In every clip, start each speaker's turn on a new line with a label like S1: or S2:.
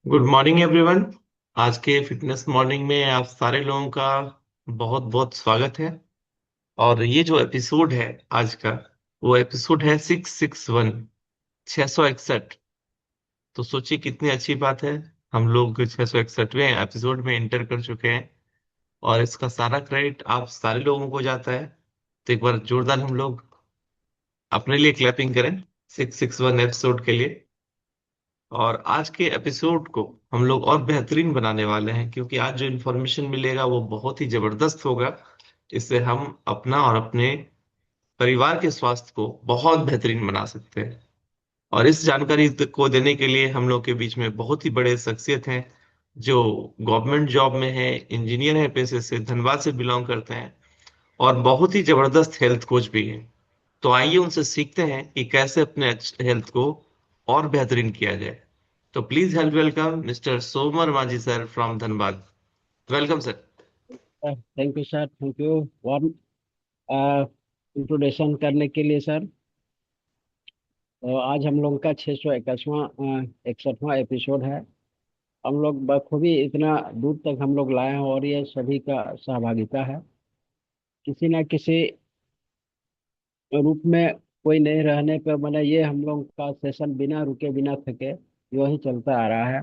S1: Good morning everyone. आज के fitness morning में आप सारे लोगों का बहुत बहुत स्वागत है। और ये जो एपिसोड है आज का, वो एपिसोड है 661, 661। तो सोचिए कितनी अच्छी बात है। हम लोग 661वें एपिसोड में एंटर कर चुके हैं। और इसका सारा क्रेडिट आप सारे लोगों को जाता है। तो एक बार जोरदार हम लोग अपने लिए क्लैपिंग करें 661 एपिसोड के लिए। और आज के एपिसोड को हम लोग और बेहतरीन बनाने वाले हैं, क्योंकि आज जो इन्फॉर्मेशन मिलेगा वो बहुत ही जबरदस्त होगा। इससे हम अपना और अपने परिवार के स्वास्थ्य को बहुत बेहतरीन बना सकते हैं। और इस जानकारी को देने के लिए हम लोग के बीच में बहुत ही बड़े शख्सियत हैं, जो गवर्नमेंट जॉब में है, इंजीनियर है, पेशे से धनबाद से बिलोंग करते हैं, और बहुत ही जबरदस्त हेल्थ कोच भी हैं। तो आइए उनसे सीखते हैं कि कैसे अपने हेल्थ को और बेहतरीन किया जाए। तो please help welcome mister Somar Majhi sir from Dhanbad. Welcome sir.
S2: Thank you sir, thank you. Warm introduction करने के लिए सर। तो आज हम लोग का 661वां 61वां एपिसोड है। हम लोग बखूबी इतना दूर तक हम लोग लाए हैं और ये सभी का सहभागिता है। किसी ना किसी रूप में कोई नहीं रहने पर मैंने ये हम लोग का सेशन बिना रुके बिना थके यूं ही चलता आ रहा है।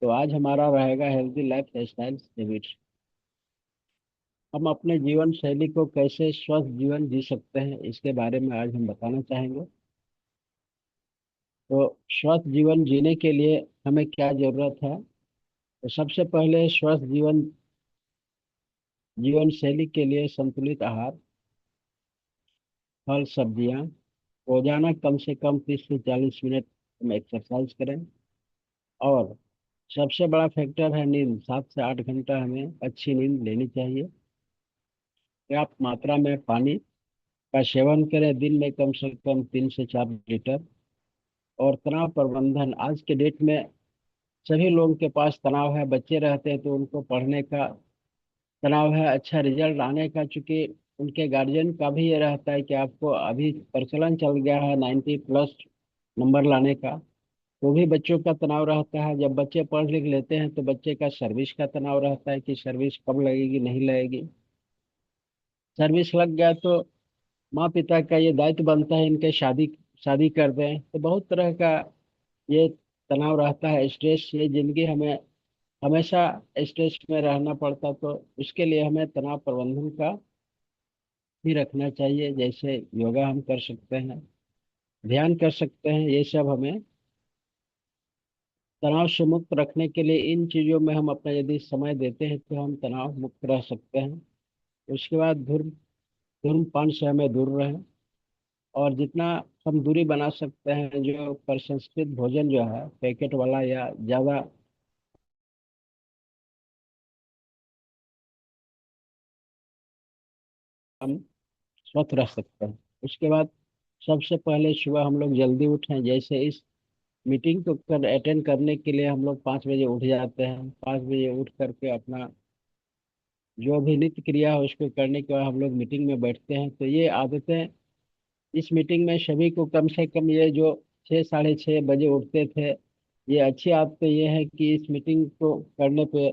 S2: तो आज हमारा रहेगा हेल्दी लाइफ स्टाइल हैबिट्स। हम अपने जीवन शैली को कैसे स्वस्थ जीवन जी सकते हैं, इसके बारे में आज हम बताना चाहेंगे। तो स्वस्थ जीवन जीने के लिए हमें क्या जरूरत है? तो सबसे पहले स्वस्थ जीवन शैली के लिए संतुलित आहार, फल सब्जियां, रोजाना कम से कम 30 से 40 मिनट हम एक्सरसाइज करें। और सबसे बड़ा फैक्टर है नींद। 7 से 8 घंटा हमें अच्छी नींद लेनी चाहिए। पर्याप्त मात्रा में पानी का सेवन करें, दिन में कम से कम 3 से 4 लीटर। और तनाव प्रबंधन, आज के डेट में सभी लोगों के पास तनाव है। बच्चे रहते हैं तो उनको पढ़ने का तनाव है, अच्छा रिजल्ट लाने का। चूंकि उनके गार्जियन का भी ये रहता है कि आपको अभी प्रचलन चल गया है 90+ नंबर लाने का। तो भी बच्चों का तनाव रहता है। जब बच्चे पढ़ लिख लेते हैं तो बच्चे का सर्विस का तनाव रहता है कि सर्विस कब लगेगी, नहीं लगेगी। सर्विस लग गया तो माँ पिता का ये दायित्व बनता है इनके शादी शादी कर दें। तो बहुत तरह का ये तनाव रहता है, स्ट्रेस। ये जिंदगी हमें हमेशा स्ट्रेस में रहना पड़ता, तो उसके लिए हमें तनाव प्रबंधन का भी रखना चाहिए। जैसे योगा हम कर सकते हैं, ध्यान कर सकते हैं। ये सब हमें तनाव से मुक्त रखने के लिए, इन चीज़ों में हम अपना यदि समय देते हैं तो हम तनाव मुक्त रह सकते हैं। उसके बाद धूम्रपान से हमें दूर रहें। और जितना हम दूरी बना सकते हैं, जो प्रसंस्कृत भोजन जो है पैकेट वाला या ज़्यादा, हम स्वस्थ रह सकते हैं। उसके बाद सबसे पहले सुबह हम लोग जल्दी उठें। जैसे इस मीटिंग को अटेंड करने के लिए हम लोग 5 बजे उठ जाते हैं। 5 बजे उठ करके अपना जो भी नित्य क्रिया है उसको करने के बाद हम लोग मीटिंग में बैठते हैं। तो ये आदतें, इस मीटिंग में सभी को कम से कम, ये जो 6 साढ़े 6 बजे उठते थे, ये अच्छी आदतें ये है कि इस मीटिंग को करने पे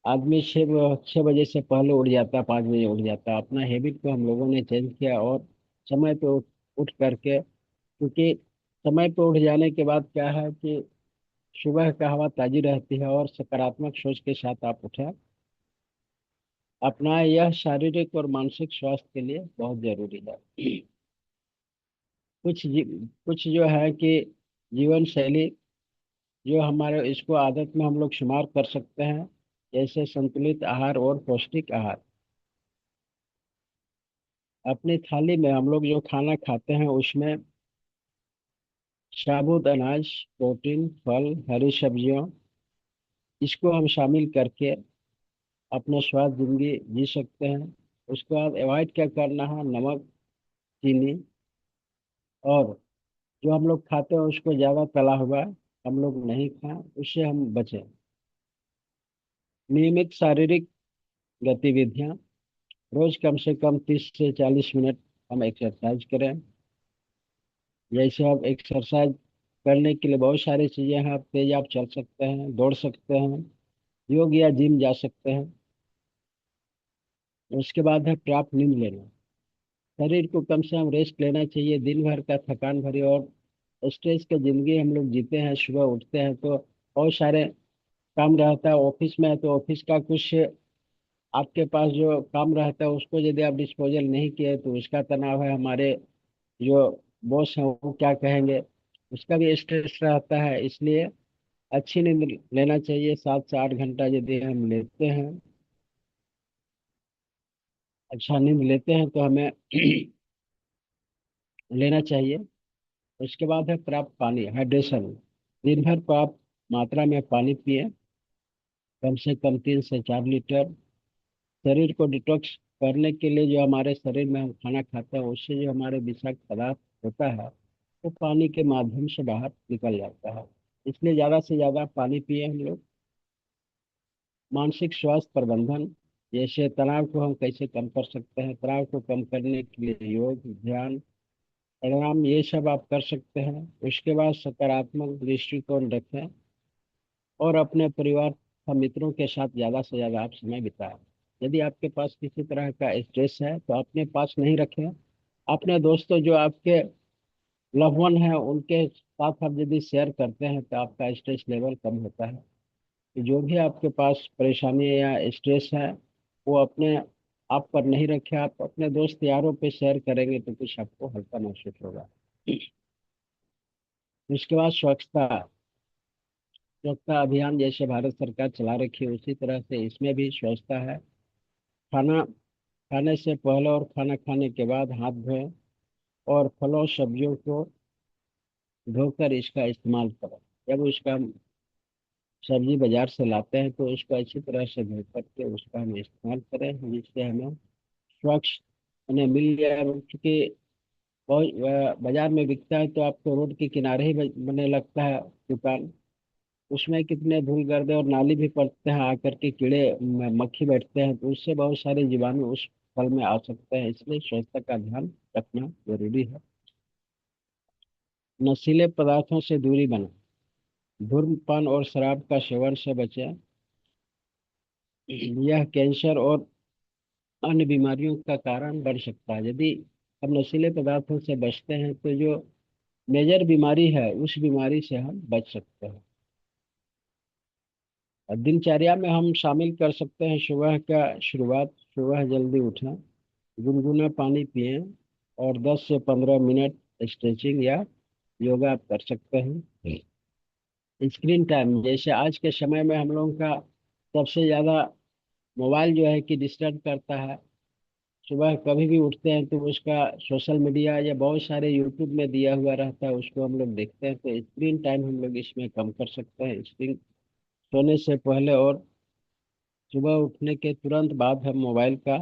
S2: आदमी 6 बजे से पहले उठ जाता है, 5 बजे उठ जाता है। अपना हैबिट को हम लोगों ने चेंज किया और समय पे उठ करके, क्योंकि समय पे उठ जाने के बाद क्या है कि सुबह का हवा ताजी रहती है और सकारात्मक सोच के साथ आप उठें। अपना यह शारीरिक और मानसिक स्वास्थ्य के लिए बहुत जरूरी है। कुछ जो है कि जीवन शैली जो हमारे, इसको आदत में हम लोग शुमार कर सकते हैं। जैसे संतुलित आहार और पौष्टिक आहार। अपनी थाली में हम लोग जो खाना खाते हैं उसमें साबुत अनाज, प्रोटीन, फल, हरी सब्जियों, इसको हम शामिल करके अपना स्वाद जिंदगी जी सकते हैं। उसके बाद अवॉइड क्या करना है? नमक, चीनी, और जो हम लोग खाते हैं उसको ज़्यादा तला हुआ हम लोग नहीं खाएं, उससे हम बचें। नियमित शारीरिक गतिविधियां, रोज कम से कम 30 से 40 मिनट हम एक्सरसाइज करें। जैसे आप एक्सरसाइज करने के लिए बहुत सारी चीजें हैं। आप तेज आप चल सकते हैं, दौड़ सकते हैं, योग या जिम जा सकते हैं। उसके बाद है पर्याप्त नींद लेना। शरीर को कम से कम रेस्ट लेना चाहिए। दिन भर का थकान भरी और स्ट्रेस की जिंदगी हम लोग जीते हैं। सुबह उठते हैं तो बहुत सारे काम रहता है। ऑफिस में है तो ऑफिस का कुछ आपके पास जो काम रहता है उसको यदि आप डिस्पोजल नहीं किए तो उसका तनाव है। हमारे जो बॉस हैं वो क्या कहेंगे, उसका भी स्ट्रेस रहता है। इसलिए अच्छी नींद लेना चाहिए। 7 से 8 घंटा यदि हम लेते हैं, अच्छा नींद लेते हैं तो हमें लेना चाहिए। उसके बाद है पर्याप्त पानी, हाइड्रेशन। दिन भर पर्याप्त मात्रा में पानी पिए, कम से कम 3 से 4 लीटर। शरीर को डिटॉक्स करने के लिए जो हमारे शरीर में हम खाना खाते हैं उससे जो हमारे विषाक्त पदार्थ होता है वो पानी के माध्यम से बाहर निकल जाता है। इसलिए ज़्यादा से ज़्यादा पानी पिए हम लोग। मानसिक स्वास्थ्य प्रबंधन, जैसे तनाव को हम कैसे कम कर सकते हैं। तनाव को कम करने के लिए योग, ध्यान, प्राणायाम ये सब आप कर सकते हैं। उसके बाद सकारात्मक दृष्टिकोण रखें और अपने परिवार और मित्रों के साथ ज़्यादा से ज़्यादा आप समय बिताएं। यदि आपके पास किसी तरह का स्ट्रेस है तो अपने पास नहीं रखें। अपने दोस्तों जो आपके लव वन हैं उनके साथ आप यदि शेयर करते हैं तो आपका स्ट्रेस लेवल कम होता है। जो भी आपके पास परेशानी या स्ट्रेस है वो अपने आप पर नहीं रखे। आप अपने दोस्त यारों पे शेयर करेंगे तो कुछ आपको हल्का महसूस होगा। उसके बाद स्वच्छता। स्वच्छता अभियान जैसे भारत सरकार चला रखी है उसी तरह से इसमें भी स्वच्छता है। खाना खाने से पहले और खाना खाने के बाद हाथ धोएं और फलों सब्जियों को धोकर इसका इस्तेमाल करें। जब उसका हम सब्जी बाजार से लाते हैं तो उसको अच्छी तरह से धो करके उसका हम इस्तेमाल करें जिससे हमें स्वच्छ उन्हें मिल जाए। क्योंकि बहुत बाजार में बिकता है तो आपको रोड के किनारे ही बनने लगता है दुकान। उसमें कितने धूल गर्दे और नाली भी पड़ते हैं, आकर के कीड़े मक्खी बैठते हैं तो उससे बहुत सारे जीवाणु उस फल में आ सकते हैं। इसलिए स्वच्छता का ध्यान रखना जरूरी है। नशीले पदार्थों से दूरी बनाए। धूम्रपान और शराब का सेवन से बचें। यह कैंसर और अन्य बीमारियों का कारण बन सकता है। यदि हम नशीले पदार्थों से बचते हैं तो जो मेजर बीमारी है उस बीमारी से हम बच सकते हैं। और दिनचर्या में हम शामिल कर सकते हैं सुबह का शुरुआत, सुबह जल्दी उठें, गुनगुना पानी पिएं और 10 से 15 मिनट स्ट्रेचिंग या योगा आप कर सकते हैं। स्क्रीन टाइम, जैसे आज के समय में हम लोगों का सबसे ज़्यादा मोबाइल जो है कि डिस्टर्ब करता है। सुबह कभी भी उठते हैं तो उसका सोशल मीडिया या बहुत सारे यूट्यूब में दिया हुआ रहता है उसको हम लोग देखते हैं। तो स्क्रीन टाइम हम लोग इसमें कम कर सकते हैं। स्क्रीन सोने से पहले और सुबह उठने के तुरंत बाद हम मोबाइल का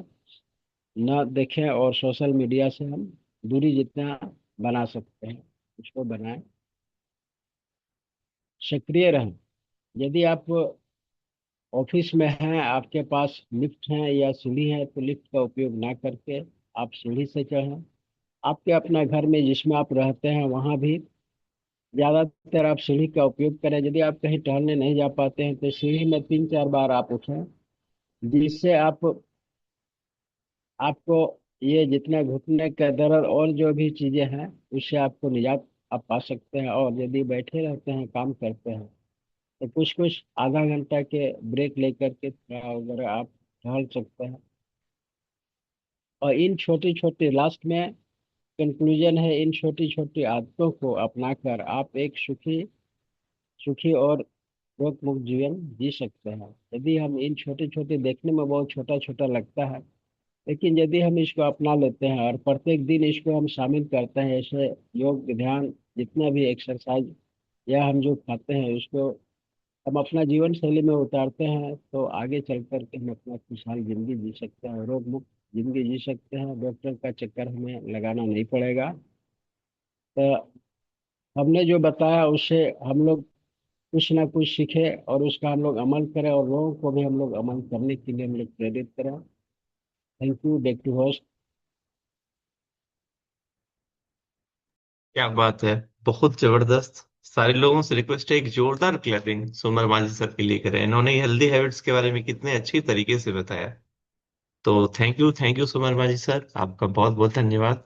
S2: न देखें और सोशल मीडिया से हम दूरी जितना बना सकते हैं उसको बनाएं। सक्रिय रहें। यदि आप ऑफिस में हैं, आपके पास लिफ्ट है या सीढ़ी है तो लिफ्ट का उपयोग ना करके आप सीढ़ी से चढ़ें। आपके अपना घर में जिसमें आप रहते हैं वहाँ भी ज़्यादातर आप सीढ़ी का उपयोग करें। यदि आप कहीं टहलने नहीं जा पाते हैं तो सीढ़ी में 3 4 बार आप उठें जिससे आपको ये जितना घुटने का दर्द और जो भी चीजें हैं उससे आपको निजात आप पा सकते हैं। और यदि बैठे रहते हैं काम करते हैं तो कुछ कुछ आधा घंटा के ब्रेक लेकर के थोड़ा वगैरह आप टहल सकते हैं। और इन छोटी छोटी लास्ट में कंक्लूजन है, इन छोटी छोटी आदतों को अपनाकर आप एक सुखी सुखी और रोग मुक्त जीवन जी सकते हैं। यदि हम इन छोटे छोटे, देखने में बहुत छोटा छोटा लगता है, लेकिन यदि हम इसको अपना लेते हैं और प्रत्येक दिन इसको हम शामिल करते हैं, जैसे योग, ध्यान, जितना भी एक्सरसाइज या हम जो खाते हैं उसको हम अपना जीवन शैली में उतारते हैं तो आगे चल कर के हम अपना खुशहाल जिंदगी जी सकते हैं, रोग मुक्त जिंदगी जी सकते हैं। डॉक्टर का चक्कर हमें लगाना नहीं पड़ेगा। तो हमने जो बताया उससे हम लोग कुछ ना कुछ सीखे और उसका हम लोग अमल करें और लोगों को भी हम लोग अमल करने के लिए हम लोग प्रेरित करें। Thank you. Back to host.
S1: क्या बात है, बहुत जबरदस्त। सारे लोगों से रिक्वेस्ट है, एक जोरदार क्लैपिंग सुमर माझी सर के लिए करें। इन्होंने हेल्दी हैबिट्स के बारे में कितने अच्छी तरीके से बताया। तो थैंक यू सुमर माझी सर, आपका बहुत बहुत धन्यवाद।